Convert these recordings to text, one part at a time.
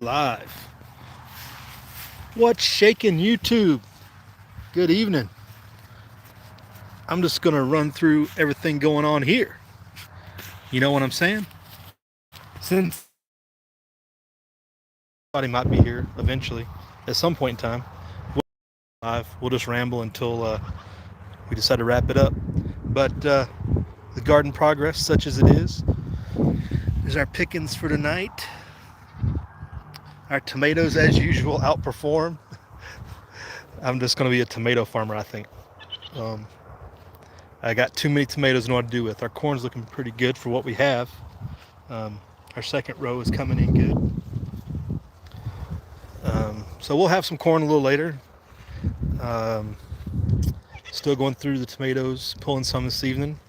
Live. What's shaking YouTube? Good evening. I'm just going to run through everything going on here. You know what I'm saying? Since somebody might be here eventually at some point in time, we'll just ramble until we decide to wrap it up. But the garden progress, such as it is our pickings for tonight. Our tomatoes, as usual, outperform. I'm just going to be a tomato farmer, I think. Um, I got too many tomatoes to know what to do with. Our corn's looking pretty good for what we have. Um, our second row is coming in good. So we'll have some corn a little later. Um, Still going through the tomatoes, pulling some this evening.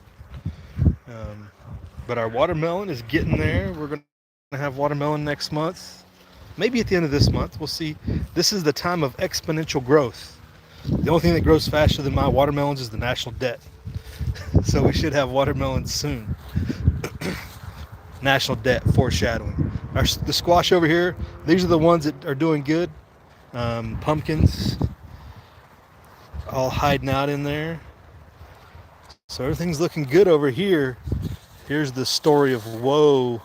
But our watermelon is getting there. We're going to have watermelon next month. Maybe at the end of this month. We'll see. This is the time of exponential growth. The only thing that grows faster than my watermelons is the national debt. So we should have watermelons soon. National debt foreshadowing. The squash over here, these are the ones that are doing good. Pumpkins all hiding out in there. So everything's looking good over here. Here's the story of woe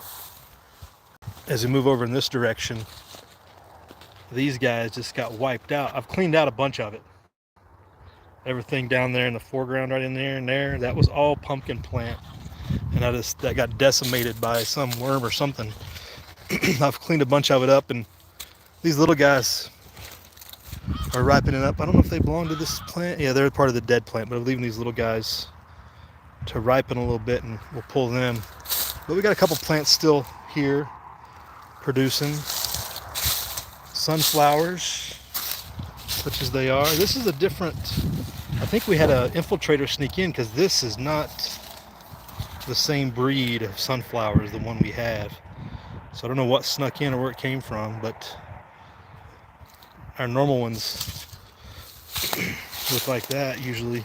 as we move over in this direction. These guys just got wiped out. I've cleaned out a bunch of it. Everything down there in the foreground, right in there and there, that was all pumpkin plant. And that got decimated by some worm or something. I've cleaned a bunch of it up, and these little guys are ripening up. I don't know if they belong to this plant. Yeah, they're part of the dead plant, but I'm leaving these little guys to ripen a little bit, and we'll pull them. But we got a couple plants still here producing. Sunflowers, such as they are. This is a different, I think we had an infiltrator sneak in because this is not the same breed of sunflower as the one we have. So I don't know what snuck in or where it came from, but our normal ones look like that usually.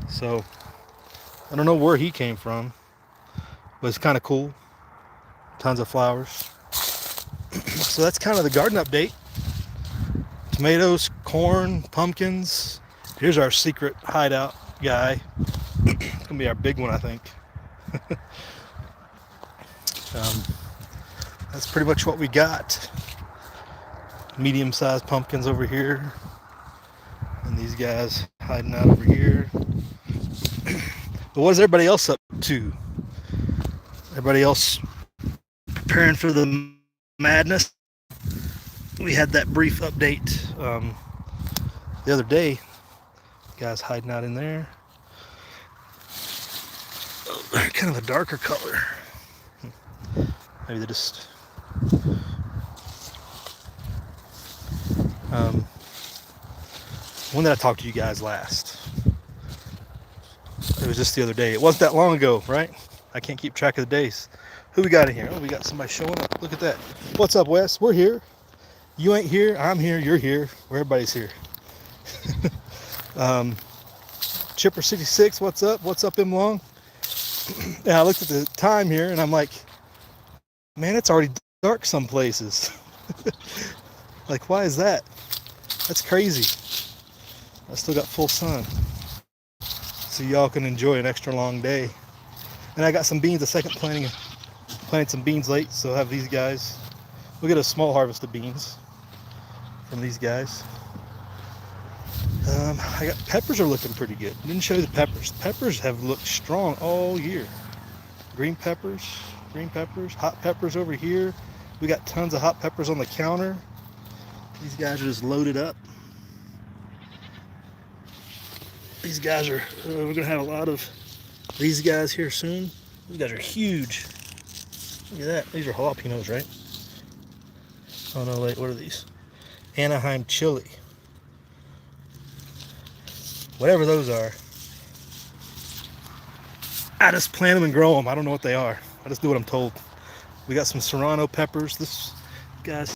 So I don't know where he came from, but it's kind of cool. Tons of flowers. So that's kind of the garden update. Tomatoes, corn, pumpkins. Here's our secret hideout guy. It's gonna be our big one, I think. That's pretty much what we got. Medium-sized pumpkins over here, and these guys hiding out over here. But what is everybody else up to? Everybody else preparing for the madness? We had that brief update the other day. Guys hiding out in there. Kind of a darker color. Maybe they just when did I talk to you guys last? It was just the other day. It wasn't that long ago, right? I can't keep track of the days. Who we got in here? Oh, we got somebody showing up. Look at that. What's up, Wes? We're here. You ain't here. I'm here. You're here. Everybody's here. Chipper City 6, what's up? What's up, M Long? Yeah, I looked at the time here and I'm like, man, it's already dark some places. Like, why is that? That's crazy. I still got full sun. So y'all can enjoy an extra long day. And I got some beans, a second planted some beans late, so I'll have these guys. We'll get a small harvest of beans from these guys. I got peppers are looking pretty good. Didn't show you the peppers. Peppers have looked strong all year. Green peppers, hot peppers over here. We got tons of hot peppers on the counter. These guys are just loaded up. These guys are, we're gonna have a lot of these guys here soon. These guys are huge. Look at that. These are jalapenos, right? Oh no, wait, what are these? Anaheim chili. Whatever those are. I just plant them and grow them. I don't know what they are. I just do what I'm told. We got some serrano peppers. This guys,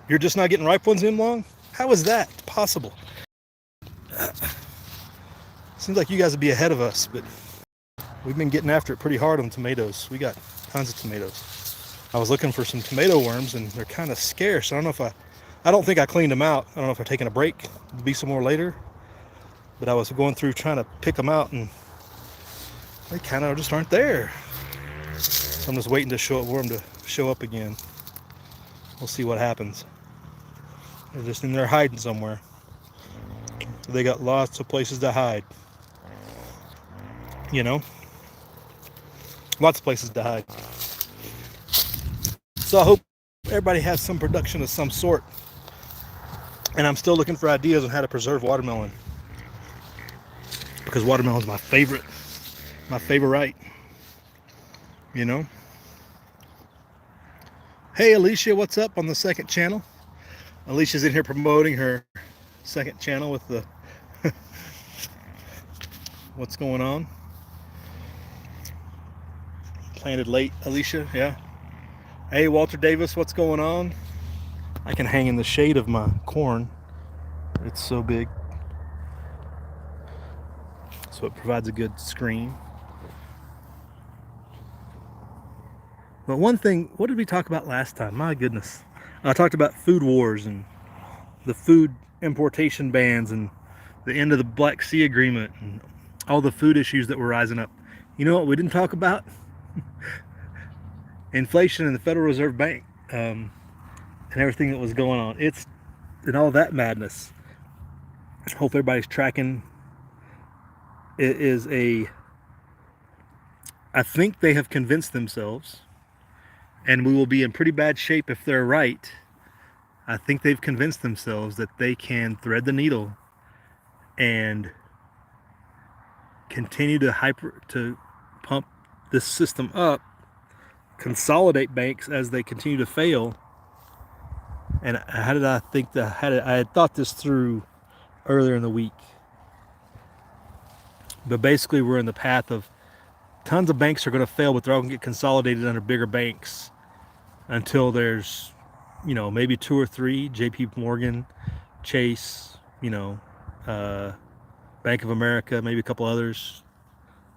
you're just not getting ripe ones in long? How is that possible? Seems like you guys would be ahead of us, but we've been getting after it pretty hard on tomatoes. We got tons of tomatoes. I was looking for some tomato worms, and they're kind of scarce. I don't think I cleaned them out. I don't know if I've taken a break, be some more later. But I was going through trying to pick them out, and they kind of just aren't there. So I'm just waiting for them to show up again. We'll see what happens. They're just in there hiding somewhere. So they got lots of places to hide. You know? Lots of places to hide. So I hope everybody has some production of some sort. And I'm still looking for ideas on how to preserve watermelon. Because watermelon's my favorite. My favorite. You know? Hey Alicia, what's up on the second channel? Alicia's in here promoting her second channel with the what's going on. Planted late, Alicia, yeah. Hey Walter Davis, what's going on? I can hang in the shade of my corn. It's so big. So it provides a good screen. But one thing, what did we talk about last time? My goodness. I talked about food wars and the food importation bans and the end of the Black Sea Agreement and all the food issues that were rising up. You know what we didn't talk about? Inflation in the Federal Reserve Bank and everything that was going on. And all that madness. I hope everybody's tracking. I think they have convinced themselves, and we will be in pretty bad shape if they're right. I think they've convinced themselves that they can thread the needle and continue to pump this system up, consolidate banks as they continue to fail. And how did I think that? I had thought this through earlier in the week. But basically, we're in the path of tons of banks are going to fail, but they're all going to get consolidated under bigger banks until there's, maybe 2 or 3, JP Morgan, Chase, Bank of America, maybe a couple others,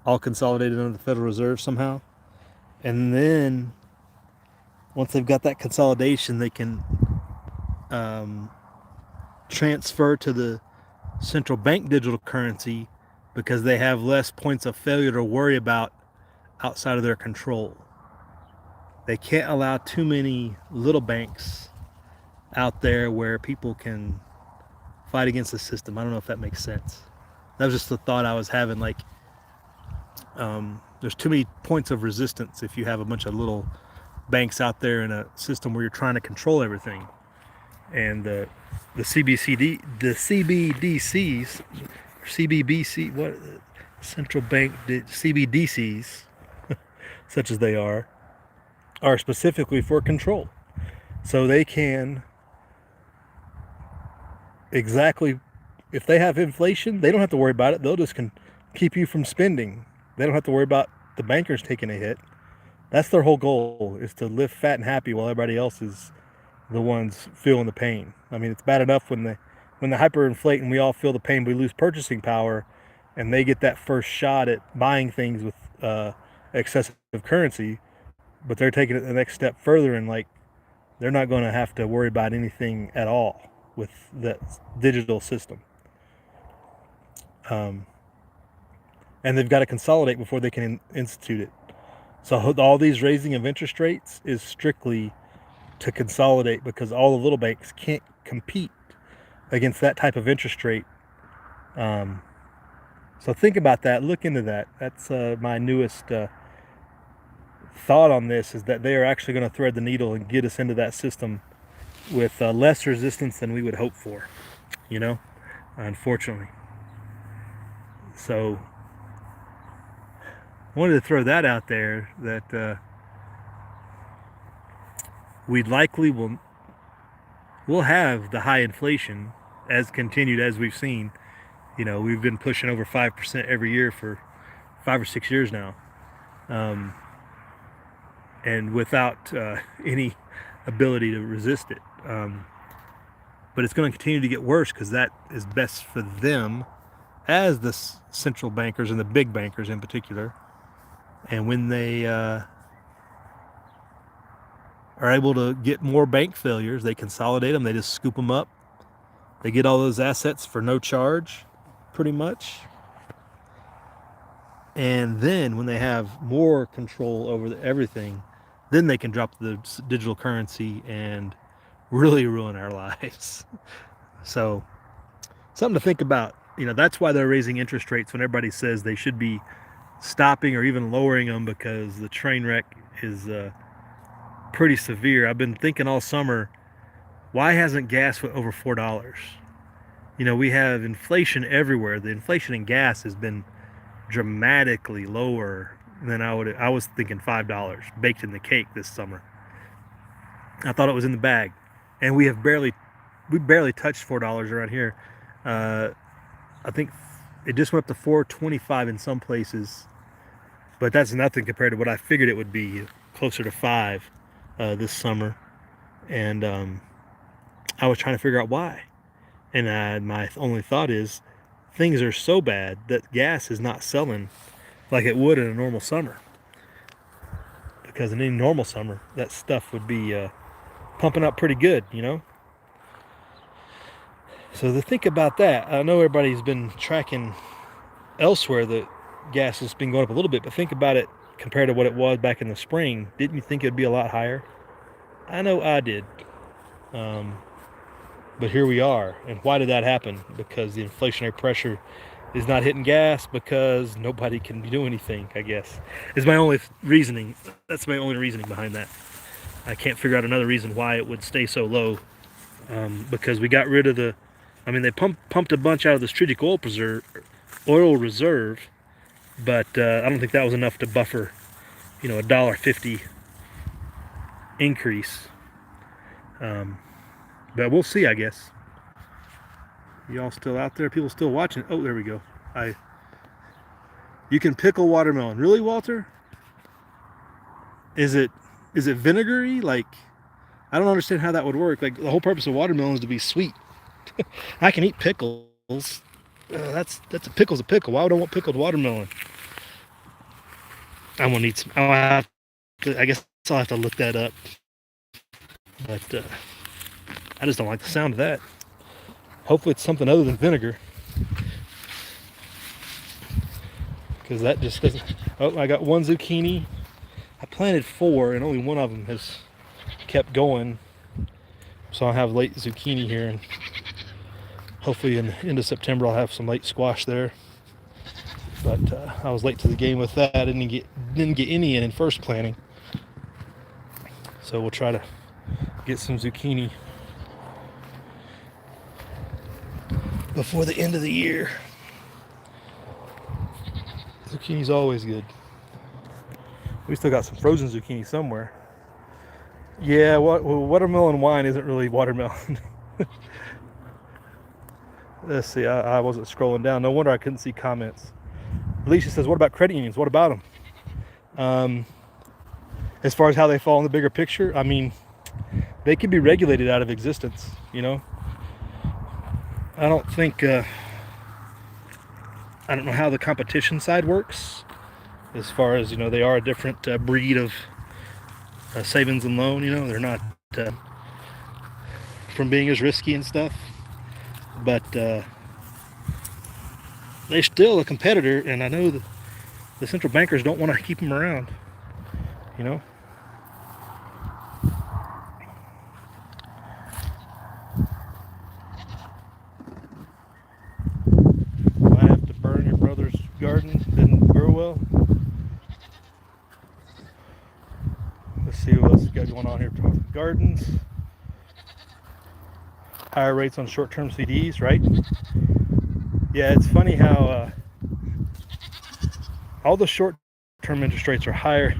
all consolidated under the Federal Reserve somehow. And then once they've got that consolidation, they can transfer to the central bank digital currency because they have less points of failure to worry about outside of their control. They can't allow too many little banks out there where people can fight against the system. I don't know if that makes sense. That was just the thought I was having. There's too many points of resistance if you have a bunch of little banks out there in a system where you're trying to control everything. And the CBDCs, CBBC, what central bank CBDCs, such as they are specifically for control. So they can exactly, if they have inflation, they don't have to worry about it. They'll just keep you from spending. They don't have to worry about the bankers taking a hit. That's their whole goal, is to live fat and happy while everybody else is the ones feeling the pain. I mean, it's bad enough when they hyperinflate and we all feel the pain, we lose purchasing power, and they get that first shot at buying things with excessive currency, but they're taking it the next step further, and they're not going to have to worry about anything at all with that digital system. And they've got to consolidate before they can institute it. So all these raising of interest rates is strictly to consolidate, because all the little banks can't compete against that type of interest rate. So think about that. Look into that. That's my newest thought on this, is that they are actually going to thread the needle and get us into that system with less resistance than we would hope for, unfortunately. So I wanted to throw that out there, that we likely we'll have the high inflation as continued as we've seen. We've been pushing over 5% every year for 5 or 6 years now, and without any ability to resist it. But it's going to continue to get worse, because that is best for them as the central bankers, and the big bankers in particular. And when they are able to get more bank failures. They consolidate them, they just scoop them up. They get all those assets for no charge, pretty much. And then when they have more control over everything, then they can drop the digital currency and really ruin our lives. So something to think about. That's why they're raising interest rates when everybody says they should be stopping or even lowering them, because the train wreck is pretty severe. I've been thinking all summer, why hasn't gas went over $4? We have inflation everywhere. The inflation in gas has been dramatically lower than I was thinking. $5 baked in the cake this summer. I thought it was in the bag, and we barely touched $4 around here. I think it just went up to $4.25 in some places, but that's nothing compared to what I figured it would be, closer to $5 this summer. And I was trying to figure out why, and my only thought is things are so bad that gas is not selling like it would in a normal summer, because in any normal summer that stuff would be pumping up pretty good. So to think about that, I know everybody's been tracking elsewhere that gas has been going up a little bit, but think about it compared to what it was back in the spring. Didn't you think it would be a lot higher? I know I did. But here we are. And why did that happen? Because the inflationary pressure is not hitting gas, because nobody can do anything, I guess. Is my only reasoning. That's my only reasoning behind that. I can't figure out another reason why it would stay so low. Because we got rid of they pumped a bunch out of the strategic oil reserve, but I don't think that was enough to buffer, a $1.50 increase. But we'll see, I guess. Y'all still out there? People still watching? Oh, there we go. You can pickle watermelon. Really, Walter? Is it vinegary? Like, I don't understand how that would work. Like, the whole purpose of watermelon is to be sweet. I can eat pickles. That's a pickle's a pickle. Why would I want pickled watermelon? I'm gonna need some. I guess I'll have to look that up. But I just don't like the sound of that. Hopefully it's something other than vinegar, because that just doesn't. Oh, I got one zucchini. I planted 4, and only one of them has kept going. So I'll have late zucchini here, and hopefully in the end of September I'll have some late squash there. But I was late to the game with that. I didn't get any in first planting. So we'll try to get some zucchini before the end of the year. Zucchini's always good. We still got some frozen zucchini somewhere. Yeah, watermelon wine isn't really watermelon. Let's see, I wasn't scrolling down. No wonder I couldn't see comments. Alicia says, what about credit unions? What about them? As far as how they fall in the bigger picture, they can be regulated out of existence, I don't think, I don't know how the competition side works, as far as, they are a different breed of savings and loan, they're not from being as risky and stuff, but they're still a competitor, and I know the central bankers don't want to keep them around, Might have to burn your brother's garden, didn't grow well. Let's see what else we got going on here. Gardens. Higher rates on short-term CDs, right? Yeah, it's funny how all the short-term interest rates are higher.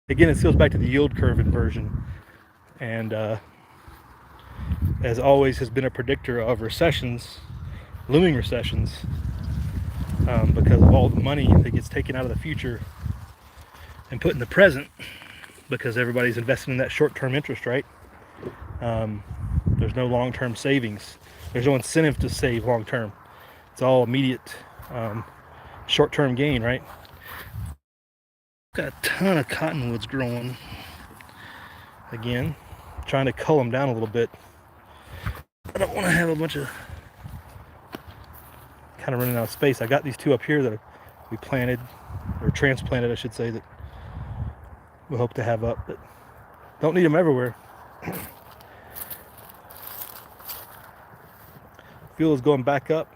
Again, it goes back to the yield curve inversion. And as always has been a predictor of recessions, looming recessions, because of all the money that gets taken out of the future and put in the present, because everybody's investing in that short-term interest, right? There's no long-term savings. There's no incentive to save long-term. It's all immediate short-term gain, right? Got a ton of cottonwoods growing. Again, trying to cull them down a little bit. I don't want to have a bunch of kind of running out of space. I got these two up here that we planted, or transplanted I should say, that we hope to have up, but don't need them everywhere. Fuel is going back up.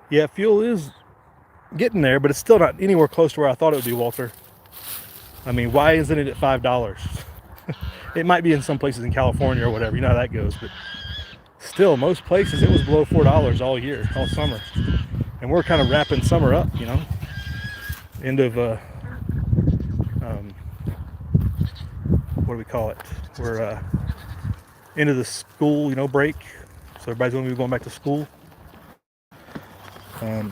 Yeah, fuel is getting there, but it's still not anywhere close to where I thought it would be, Walter. I mean, why isn't it at $5? It might be in some places in California or whatever, you know how that goes, but still, most places it was below $4 all year, all summer. And we're kind of wrapping summer up, you know. End of, what do we call it? We're into the school, you know, break. So everybody's going to be going back to school. So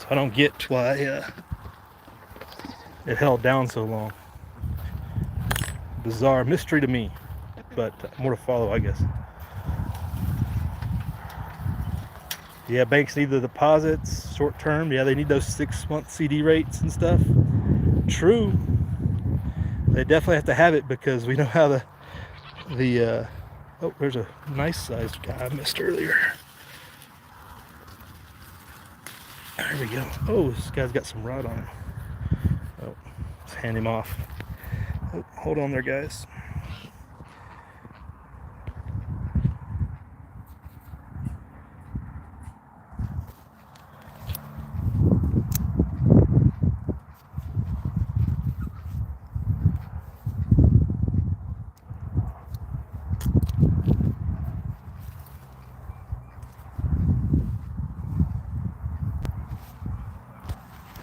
I don't get why it held down so long. Bizarre mystery to me, but more to follow, I guess. Yeah, banks need the deposits, short term. Yeah, they need those 6-month CD rates and stuff. True. They definitely have to have it because we know how the oh, there's a nice sized guy I missed earlier. There we go. Oh, this guy's got some rod on him. Oh, let's hand him off. Oh, hold on there, guys.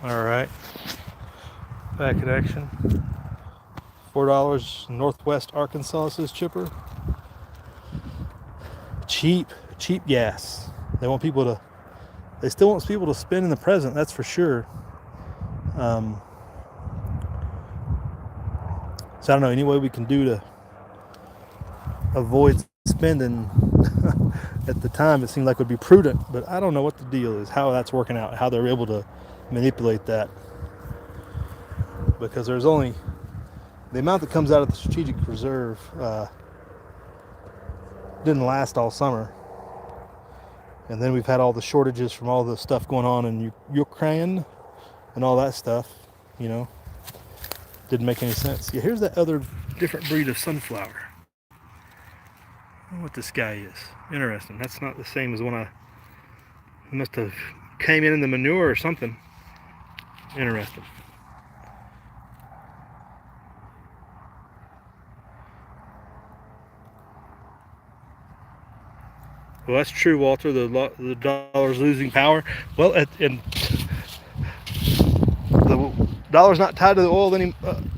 All right, back in action. $4 Northwest Arkansas, says Chipper. Cheap gas. They still want people to spend in the present, that's for sure. So I don't know, any way we can do to avoid spending at the time it seemed like would be prudent, but I don't know what the deal is, how that's working out, how they're able to manipulate that, because there's only the amount that comes out of the strategic reserve didn't last all summer, and then we've had all the shortages from all the stuff going on in Ukraine and all that stuff, you know. Didn't make any sense. Yeah, here's that other different breed of sunflower. I don't know what this guy is. Interesting. That's not the same as one I must have came in the manure or something. Interesting. Well, that's true, Walter. The dollar's losing power. Well, and the dollar's not tied to the oil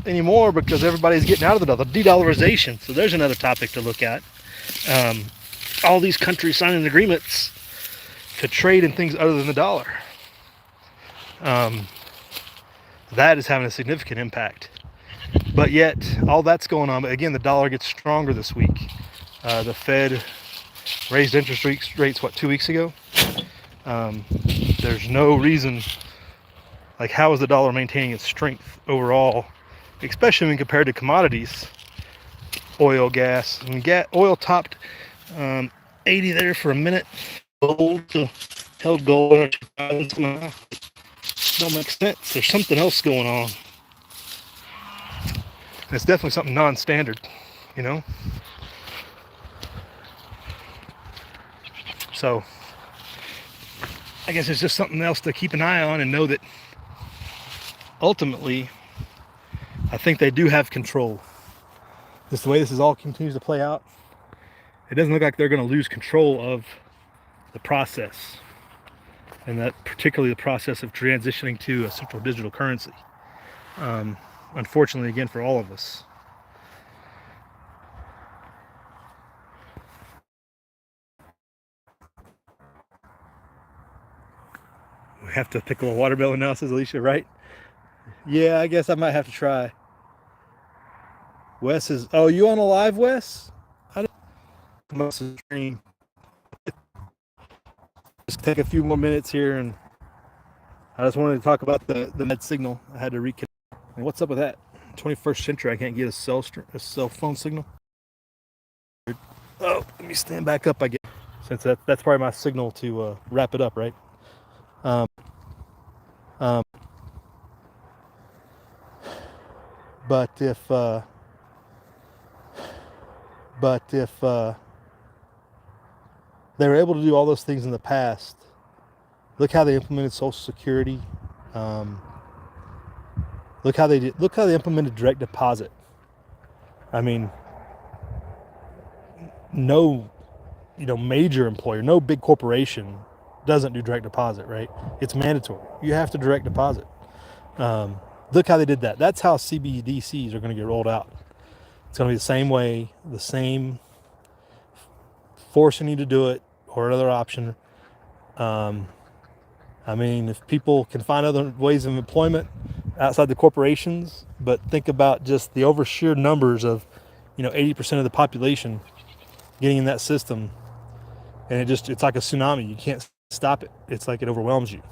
anymore because everybody's getting out of the dollar. De-dollarization. So there's another topic to look at. All these countries signing agreements to trade in things other than the dollar. That is having a significant impact. But yet, all that's going on. But again, the dollar gets stronger this week. The Fed raised interest rates, what, 2 weeks ago? There's no reason, like, how is the dollar maintaining its strength overall, especially when compared to commodities, oil, gas. I mean, oil topped 80 there for a minute. Gold held gold in 2000 somehow. Don't make sense. There's something else going on. And it's definitely something non-standard, you know. So I guess it's just something else to keep an eye on and know that ultimately I think they do have control. Just the way this all continues to play out, it doesn't look like they're going to lose control of the process, and that particularly the process of transitioning to a central digital currency. Unfortunately, again, for all of us. We have to pickle a watermelon now, says Alicia, right? Yeah, I guess I might have to try. Wes is, oh, you on a live, Wes? I must have streamed. Just take a few more minutes here, and I just wanted to talk about the med signal. I had to reconnect. And what's up with that? 21st century, I can't get a cell phone signal. Oh, let me stand back up, I guess, since that's probably my signal to wrap it up, right? Um, um, but if they were able to do all those things in the past, look how they implemented Social Security. Um, look how they implemented direct deposit. I mean, no, major employer, no big corporation doesn't do direct deposit, right? It's mandatory. You have to direct deposit. Look how they did that. That's how CBDCs are going to get rolled out. It's going to be the same way, the same forcing you to do it or another option. I mean, if people can find other ways of employment outside the corporations, but think about just the sheer numbers of, 80% of the population getting in that system, and it's like a tsunami. You can't stop it. It's like it overwhelms you.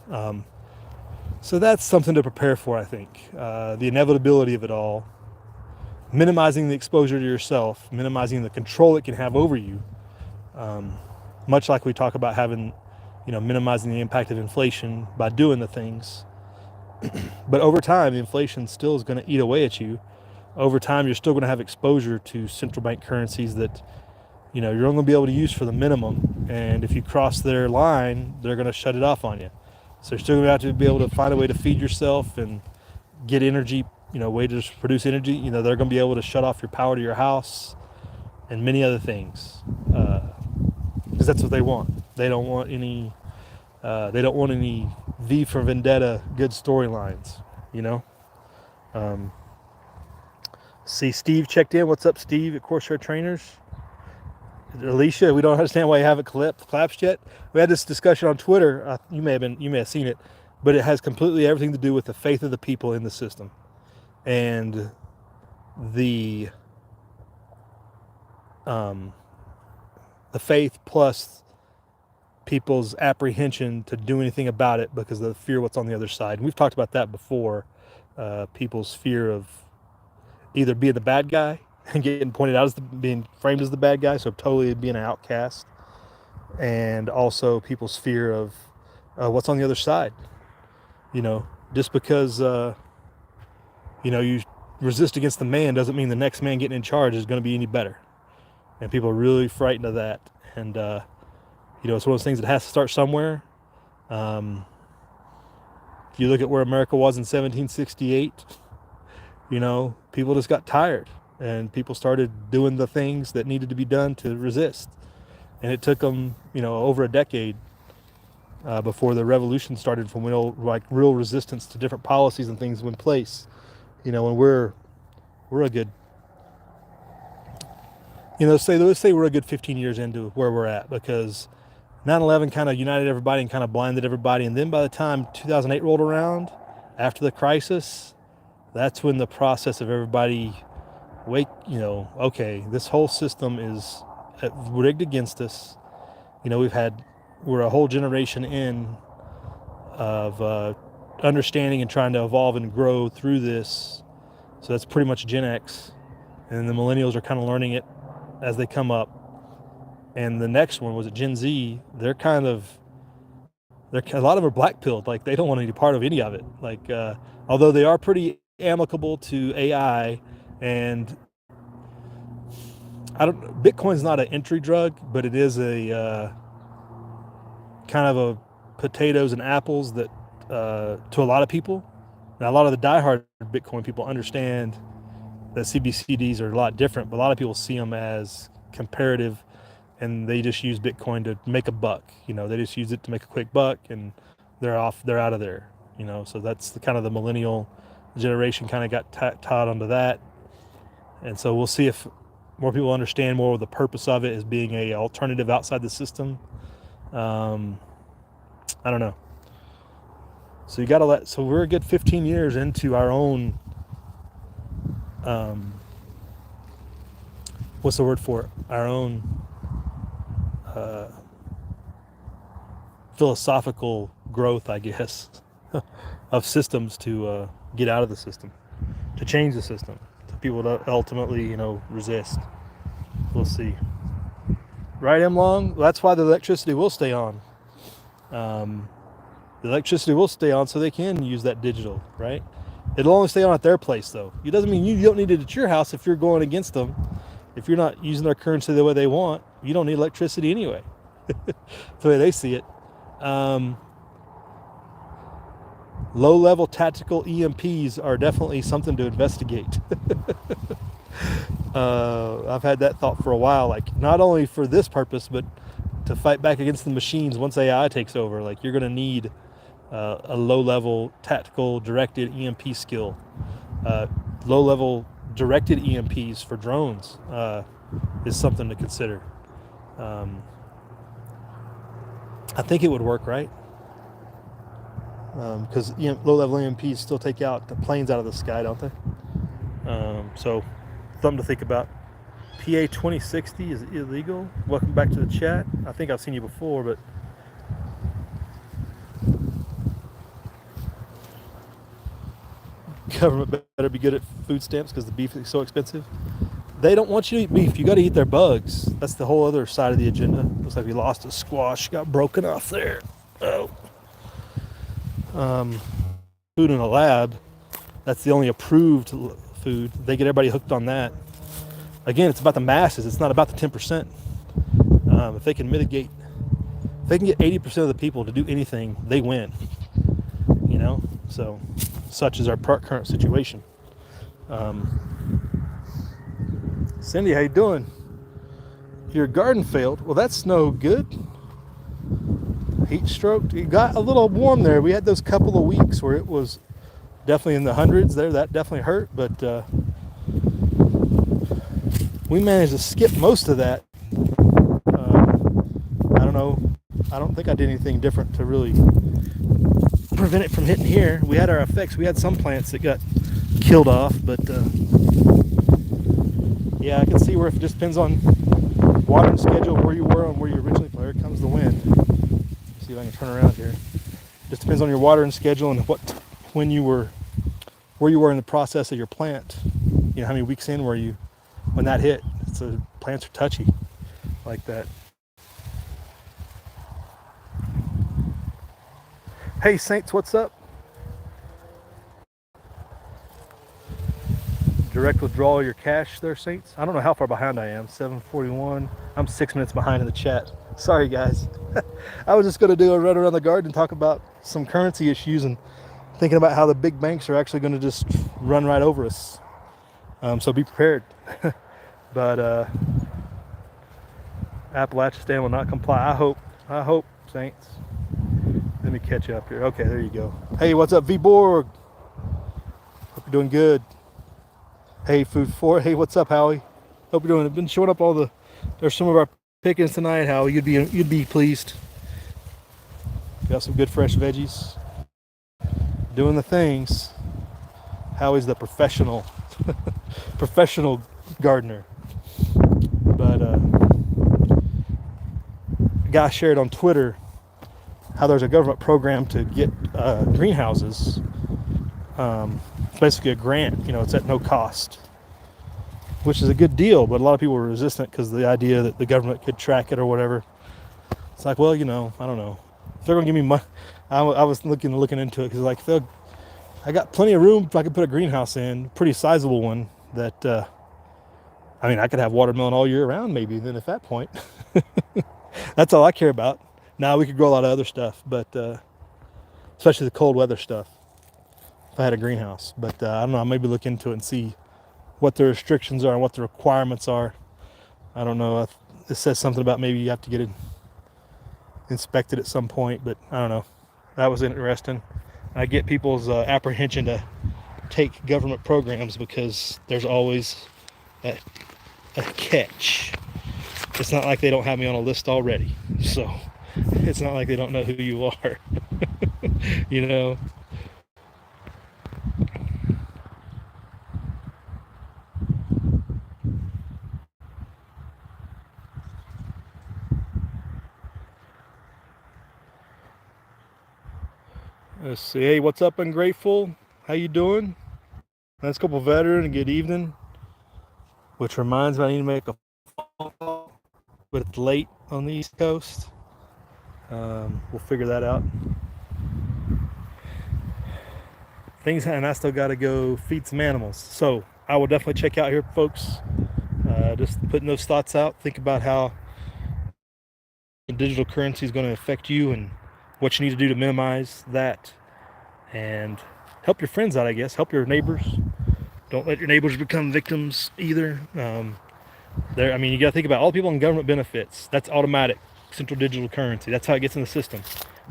So that's something to prepare for, I think. The inevitability of it all, minimizing the exposure to yourself, minimizing the control it can have over you. Much like we talk about having, minimizing the impact of inflation by doing the things. But over time, the inflation still is going to eat away at you. Over time, you're still going to have exposure to central bank currencies that, you're only going to be able to use for the minimum. And if you cross their line, they're going to shut it off on you. So you're still going to have to be able to find a way to feed yourself and get energy, way to produce energy. They're going to be able to shut off your power to your house and many other things. Because that's what they want. They don't want any V for Vendetta good storylines, See, Steve checked in. What's up, Steve, at Corsair Trainers? Alicia, we don't understand why you haven't collapsed yet. We had this discussion on Twitter. You may have seen it, but it has completely everything to do with the faith of the people in the system, and the faith plus people's apprehension to do anything about it because of the fear of what's on the other side. And we've talked about that before. People's fear of either being the bad guy and getting pointed out as being framed as the bad guy, so totally being an outcast, and also people's fear of what's on the other side. Just because you resist against the man doesn't mean the next man getting in charge is going to be any better, and people are really frightened of that. And it's one of those things that has to start somewhere. If you look at where America was in 1768, people just got tired, and people started doing the things that needed to be done to resist. And it took them, over a decade before the revolution started from real resistance to different policies and things in place. And we're a good, let's say we're a good 15 years into where we're at, because 9/11 kind of united everybody and kind of blinded everybody. And then by the time 2008 rolled around, after the crisis, that's when the process of everybody okay, this whole system is rigged against us. We're a whole generation in of understanding and trying to evolve and grow through this. So that's pretty much Gen X, and the millennials are kind of learning it as they come up. And the next one was Gen Z. A lot of them are black-pilled. Like, they don't want any part of any of it. Like, although they are pretty amicable to AI, and Bitcoin's not an entry drug, but it is a kind of a potatoes and apples that to a lot of people. Now, a lot of the diehard Bitcoin people understand that CBCDs are a lot different, but a lot of people see them as comparative, and they just use Bitcoin to make a buck. They just use it to make a quick buck, and they're out of there. So that's the kind of the millennial generation kind of got taught onto that. And so we'll see if more people understand more of the purpose of it as being a alternative outside the system. I don't know. So so we're a good 15 years into our own, what's the word for it? Our own philosophical growth, I guess, of systems to get out of the system. to change the system, to people to ultimately, resist. We'll see. Right, M Long? That's why the electricity will stay on. The electricity will stay on so they can use that digital, right? It'll only stay on at their place, though. It doesn't mean you don't need it at your house if you're going against them. If you're not using their currency the way they want, you don't need electricity anyway. The way they see it. Low-level tactical EMPs are definitely something to investigate. I've had that thought for a while, like not only for this purpose, but to fight back against the machines once AI takes over. Like you're going to need a low-level tactical directed EMP skill. Low-level directed EMPs for drones is something to consider. I think it would work, right? Because low-level EMPs still take out the planes out of the sky, don't they? So something to think about. PA 2060 is illegal. Welcome back to the chat. I think I've seen you before, but government better be good at food stamps because the beef is so expensive. They don't want you to eat beef. You got to eat their bugs. That's the whole other side of the agenda. Looks like we lost a squash. Got broken off there. Oh. Food in a lab. That's the only approved food. They get everybody hooked on that. Again, it's about the masses. It's not about the 10%. If they can mitigate, if they can get 80% of the people to do anything, they win. So such is our current situation. Cindy, how you doing? Your garden failed. Well, that's no good. Heat stroke. It got a little warm there. We had those couple of weeks where it was definitely in the hundreds there. That definitely hurt, but we managed to skip most of that. I don't know. I don't think I did anything different to really prevent it from hitting here. We had our effects. We had some plants that got killed off, but yeah, I can see where it just depends on watering schedule, where you were and where you originally planted. Here comes the wind. Let's see if I can turn around here. Just depends on your watering schedule and where you were in the process of your plant. How many weeks in were you when that hit? So plants are touchy like that. Hey Saints, what's up? Direct withdrawal of your cash there, Saints. I don't know how far behind I am. 7:41. I'm 6 minutes behind in the chat. Sorry, guys. I was just going to do a run around the garden and talk about some currency issues and thinking about how the big banks are actually going to just run right over us. So be prepared. But Appalachian will not comply. I hope, Saints. Let me catch you up here. Okay, there you go. Hey, what's up, V-Borg? Hope you're doing good. Hey, Food 4. Hey, what's up, Howie? Hope you're doing. I've been showing up there's some of our pickings tonight, Howie. You'd be pleased. Got some good fresh veggies. Doing the things. Howie's the professional gardener. But a guy shared on Twitter how there's a government program to get greenhouses. It's basically a grant, it's at no cost, which is a good deal, but a lot of people were resistant because of the idea that the government could track it or whatever. It's like, well, I don't know. If they're going to give me money, I was looking into it because I got plenty of room if I could put a greenhouse in, pretty sizable one that, I could have watermelon all year round maybe then at that point. That's all I care about. Now we could grow a lot of other stuff, but especially the cold weather stuff if I had a greenhouse. But I don't know, I'll maybe look into it and see what the restrictions are and what the requirements are. I don't know. It says something about maybe you have to get it inspected at some point, but I don't know. That was interesting. I get people's apprehension to take government programs because there's always a catch. It's not like they don't have me on a list already. So it's not like they don't know who you are. Let's see. Hey, what's up, Ungrateful? How you doing? Nice couple veteran. Good evening. Which reminds me, I need to make a phone call, but it's late on the East Coast. We'll figure that out. Things, and I still got to go feed some animals. So I will definitely check out here, folks. Just putting those thoughts out. Think about how digital currency is going to affect you and what you need to do to minimize that, and help your friends out. I guess help your neighbors. Don't let your neighbors become victims either. I mean, you got to think about all the people on government benefits. That's automatic central digital currency. That's how it gets in the system.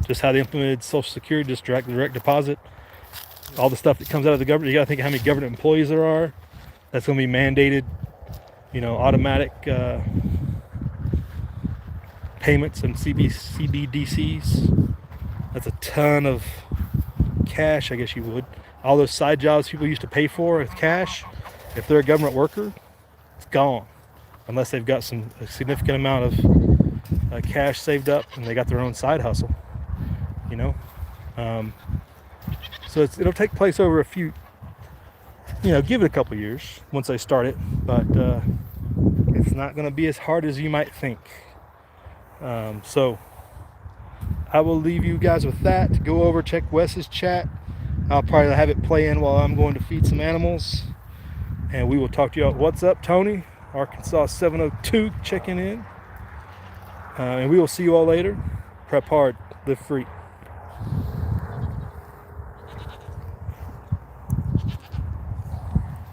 Just how they implemented Social Security, just direct deposit. All the stuff that comes out of the government. You got to think how many government employees there are. That's going to be mandated. Automatic payments and CBDCs. That's a ton of cash, I guess you would. All those side jobs people used to pay for with cash, if they're a government worker, it's gone. Unless they've got a significant amount of cash saved up and they got their own side hustle, So it'll take place over a few, give it a couple years once they start it, but it's not going to be as hard as you might think. So I will leave you guys with that. Go over, check Wes's chat. I'll probably have it playing while I'm going to feed some animals. And we will talk to you all. What's up, Tony? Arkansas 702 checking in. And we will see you all later. Prep hard, live free.